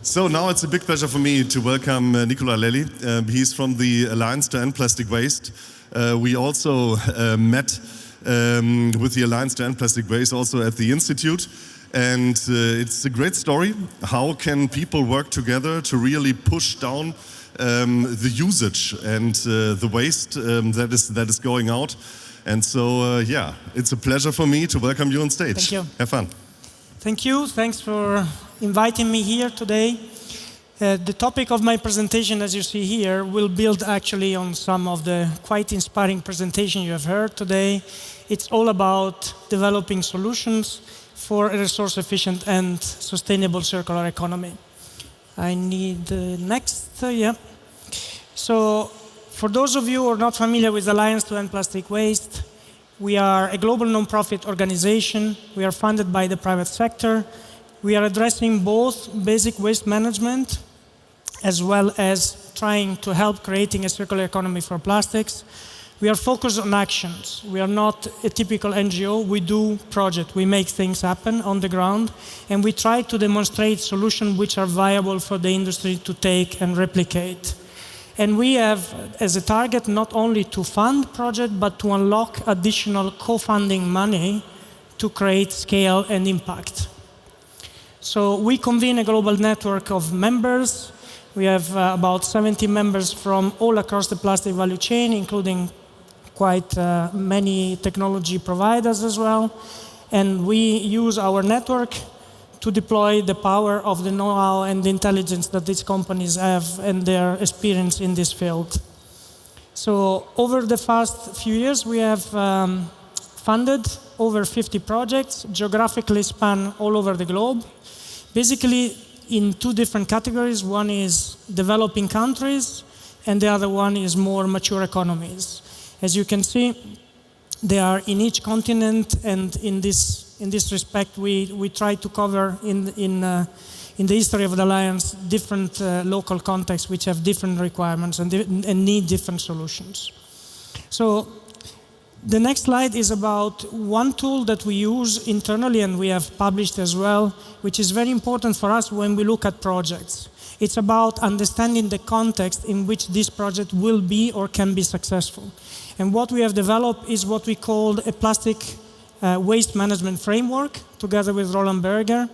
So now it's a big pleasure for me to welcome Nicola Lelli. He's from the Alliance to End Plastic Waste. We also met with the Alliance to End Plastic Waste also at the Institute. And it's a great story. How can people work together to really push down the usage and the waste that is going out? And so, yeah, it's a pleasure for me to welcome you on stage. Thank you. Have fun. Thank you. Thanks for inviting me here today. The topic of my presentation, as you see here, will build actually on some of the quite inspiring presentation you have heard today. It's all about developing solutions for a resource-efficient and sustainable circular economy. I need the next, yeah. So, for those of you who are not familiar with Alliance to End Plastic Waste, we are a global non-profit organization. We are funded by the private sector. We are addressing both basic waste management as well as trying to help creating a circular economy for plastics. We are focused on actions. We are not a typical NGO. We do projects. We make things happen on the ground. And we try to demonstrate solutions which are viable for the industry to take and replicate. And we have as a target not only to fund projects, but to unlock additional co-funding money to create scale and impact. So we convene a global network of members. We have about 70 members from all across the plastic value chain, including quite many technology providers as well. And we use our network to deploy the power of the know-how and the intelligence that these companies have and their experience in this field. So over the past few years, we have funded over 50 projects, geographically span all over the globe. Basically in two different categories. One is developing countries, and the other one is more mature economies. As you can see, they are in each continent, and in this respect, we try to cover in the history of the Alliance different local contexts which have different requirements and need different solutions. So the next slide is about one tool that we use internally and we have published as well, which is very important for us when we look at projects. It's about understanding the context in which this project will be or can be successful. And what we have developed is what we call a plastic waste management framework, together with Roland Berger,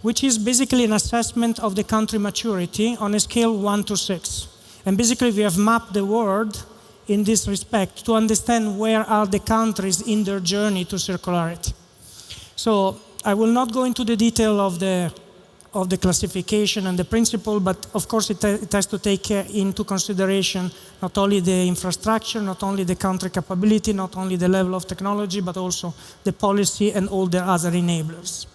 which is basically an assessment of the country maturity on a scale 1 to 6. And basically we have mapped the world in this respect to understand where are the countries in their journey to circularity. So I will not go into the detail of the classification and the principle, but of course it has to take into consideration not only the infrastructure, not only the country capability, not only the level of technology, but also the policy and all the other enablers.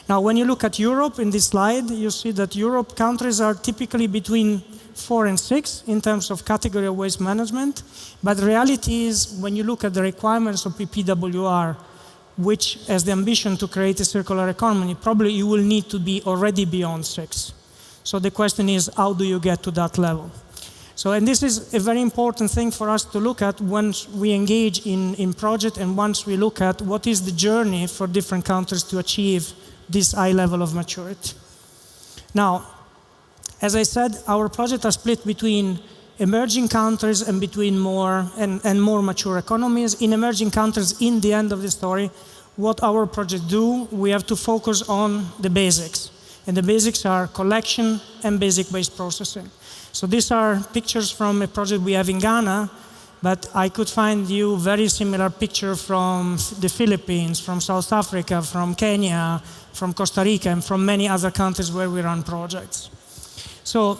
Now, when you look at Europe in this slide, you see that Europe countries are typically between 4 and 6 in terms of category of waste management, but the reality is when you look at the requirements of PPWR, which has the ambition to create a circular economy, probably you will need to be already beyond 6. So the question is, how do you get to that level? So, and this is a very important thing for us to look at once we engage in project and once we look at what is the journey for different countries to achieve this high level of maturity. Now, as I said, our projects are split between emerging countries and between more and more mature economies. In emerging countries, in the end of the story, what our projects do, we have to focus on the basics. And the basics are collection and basic waste processing. So these are pictures from a project we have in Ghana, but I could find you very similar picture from the Philippines, from South Africa, from Kenya, from Costa Rica, and from many other countries where we run projects. So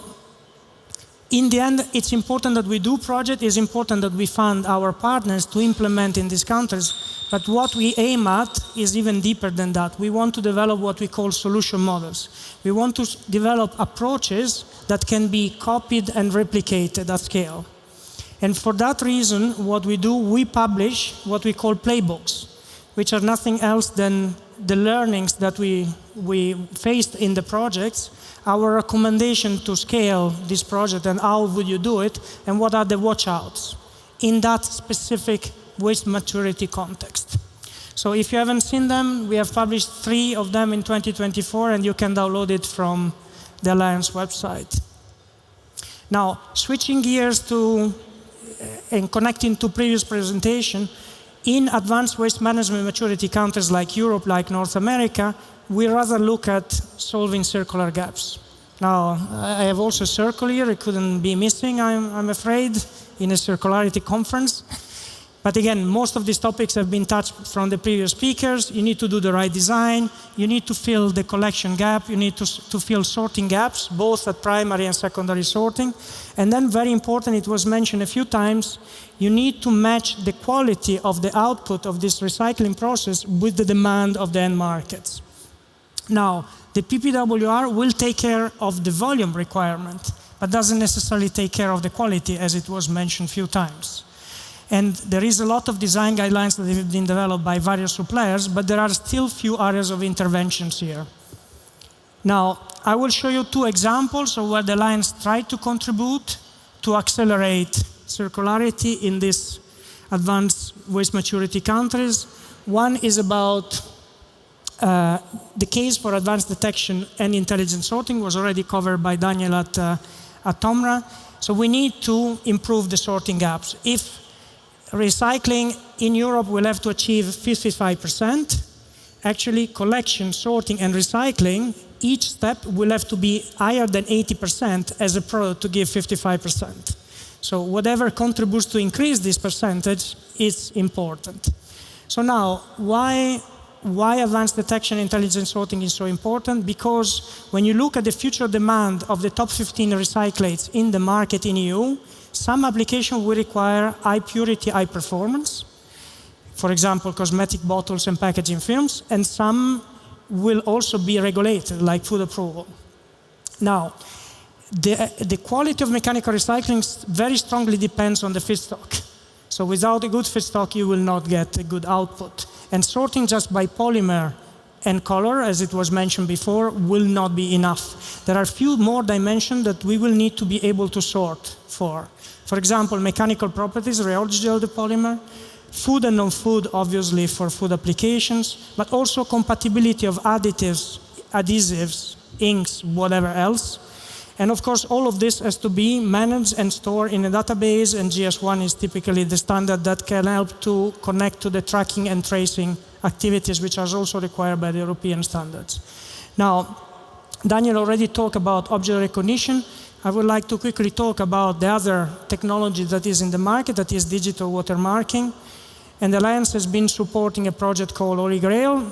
in the end, it's important that we do projects, it's important that we fund our partners to implement in these countries, but what we aim at is even deeper than that. We want to develop what we call solution models. We want to develop approaches that can be copied and replicated at scale. And for that reason, what we do, we publish what we call playbooks, which are nothing else than the learnings that we faced in the projects, our recommendation to scale this project and how would you do it, and what are the watch-outs in that specific waste maturity context. So if you haven't seen them, we have published 3 of them in 2024, and you can download it from the Alliance website. Now, switching gears to and connecting to previous presentation, in advanced waste management maturity countries like Europe, like North America, we rather look at solving circular gaps. Now, I have also a circle here, it couldn't be missing, I'm afraid, in a circularity conference. But again, most of these topics have been touched from the previous speakers. You need to do the right design, you need to fill the collection gap, you need to fill sorting gaps, both at primary and secondary sorting. And then very important, it was mentioned a few times, you need to match the quality of the output of this recycling process with the demand of the end markets. Now, the PPWR will take care of the volume requirement, but doesn't necessarily take care of the quality, as it was mentioned a few times. And there is a lot of design guidelines that have been developed by various suppliers, but there are still few areas of interventions here. Now, I will show you two examples of where the Alliance tried to contribute to accelerate circularity in these advanced waste maturity countries. One is about the case for advanced detection and intelligent sorting was already covered by Daniel at TOMRA. So we need to improve the sorting gaps. If recycling in Europe will have to achieve 55%, actually collection, sorting and recycling, each step will have to be higher than 80% as a product to give 55%. So whatever contributes to increase this percentage is important. So now, why advanced detection and intelligent sorting is so important? Because when you look at the future demand of the top 15 recyclates in the market in EU, some application will require high purity, high performance. For example, cosmetic bottles and packaging films, and some will also be regulated, like food approval. Now, the quality of mechanical recycling very strongly depends on the feedstock. So without a good feedstock, you will not get a good output. And sorting just by polymer and color, as it was mentioned before, will not be enough. There are few more dimensions that we will need to be able to sort for. For example, mechanical properties, rheology of the polymer, food and non-food, obviously for food applications, but also compatibility of additives, adhesives, inks, whatever else. And of course, all of this has to be managed and stored in a database, and GS1 is typically the standard that can help to connect to the tracking and tracing activities, which are also required by the European standards. Now, Daniel already talked about object recognition. I would like to quickly talk about the other technology that is in the market, that is digital watermarking. And the Alliance has been supporting a project called Holy Grail.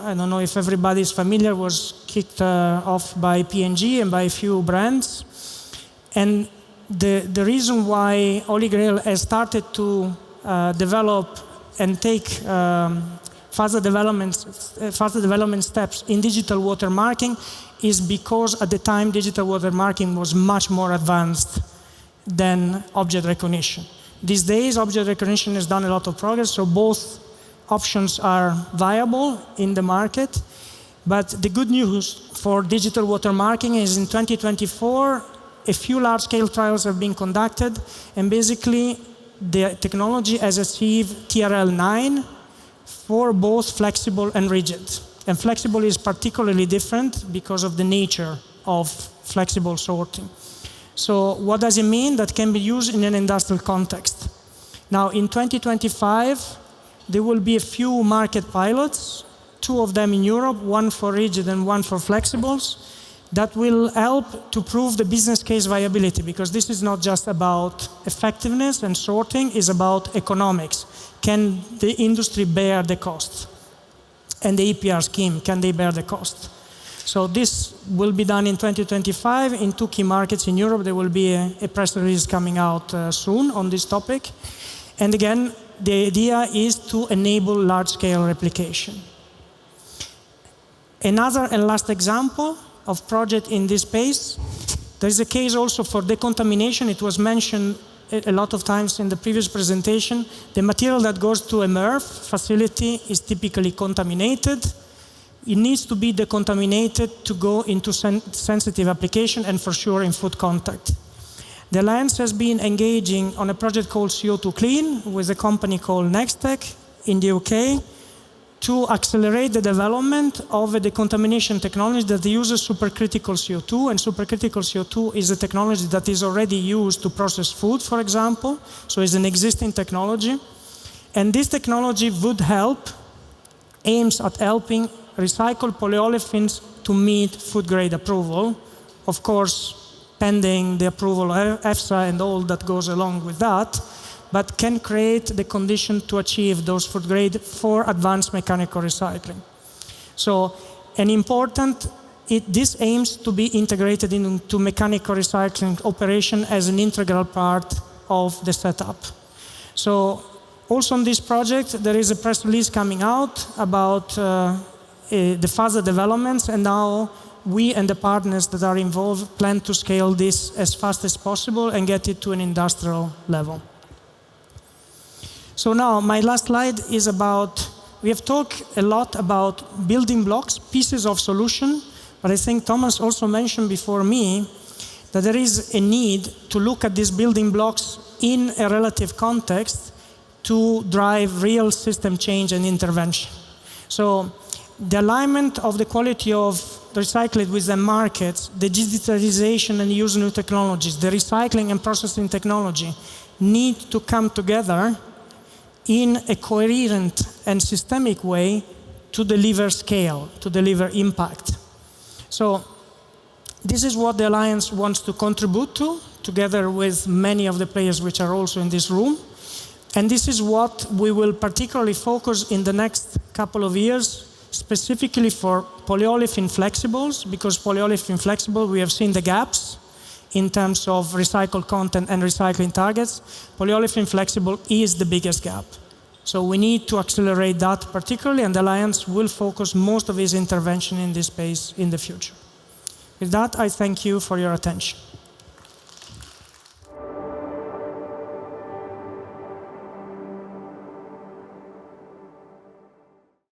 I don't know if everybody is familiar, was kicked off by P&G and by a few brands. And the reason why Holy Grail has started to develop and take further development steps in digital watermarking is because at the time digital watermarking was much more advanced than object recognition. These days object recognition has done a lot of progress, so both options are viable in the market. But the good news for digital watermarking is in 2024, a few large-scale trials have been conducted, and basically the technology has achieved TRL 9 for both flexible and rigid. And flexible is particularly different because of the nature of flexible sorting. So what does it mean? That can be used in an industrial context. Now in 2025, there will be a few market pilots, 2 of them in Europe, one for rigid and one for flexibles, that will help to prove the business case viability, because this is not just about effectiveness and sorting, it's about economics. Can the industry bear the cost? And the EPR scheme, can they bear the cost? So this will be done in 2025 in 2 key markets in Europe. There will be a press release coming out soon on this topic. And again, the idea is to enable large-scale replication. Another and last example of project in this space, there is a case also for decontamination. It was mentioned a lot of times in the previous presentation. The material that goes to a MRF facility is typically contaminated. It needs to be decontaminated to go into sensitive application and for sure in food contact. The Alliance has been engaging on a project called CO₂ Clean with a company called Nextech in the UK. to accelerate the development of a decontamination technology that uses supercritical CO2, and supercritical CO2 is a technology that is already used to process food, for example, so it's an existing technology. And this technology would aims at helping recycled polyolefins to meet food grade approval, of course, pending the approval of EFSA and all that goes along with that, but can create the condition to achieve those food grade for advanced mechanical recycling. So this aims to be integrated into mechanical recycling operation as an integral part of the setup. So also on this project, there is a press release coming out about the further developments, and now we and the partners that are involved plan to scale this as fast as possible and get it to an industrial level. So now, my last slide is we have talked a lot about building blocks, pieces of solution, but I think Thomas also mentioned before me that there is a need to look at these building blocks in a relative context to drive real system change and intervention. So the alignment of the quality of the recyclate with the markets, the digitalization and use new technologies, the recycling and processing technology need to come together in a coherent and systemic way to deliver scale, to deliver impact. So this is what the Alliance wants to contribute to, together with many of the players which are also in this room. And this is what we will particularly focus in the next couple of years, specifically for polyolefin flexibles, because polyolefin flexible, we have seen the gaps in terms of recycled content and recycling targets. Polyolefin flexible is the biggest gap. So we need to accelerate that particularly, and the Alliance will focus most of its intervention in this space in the future. With that, I thank you for your attention.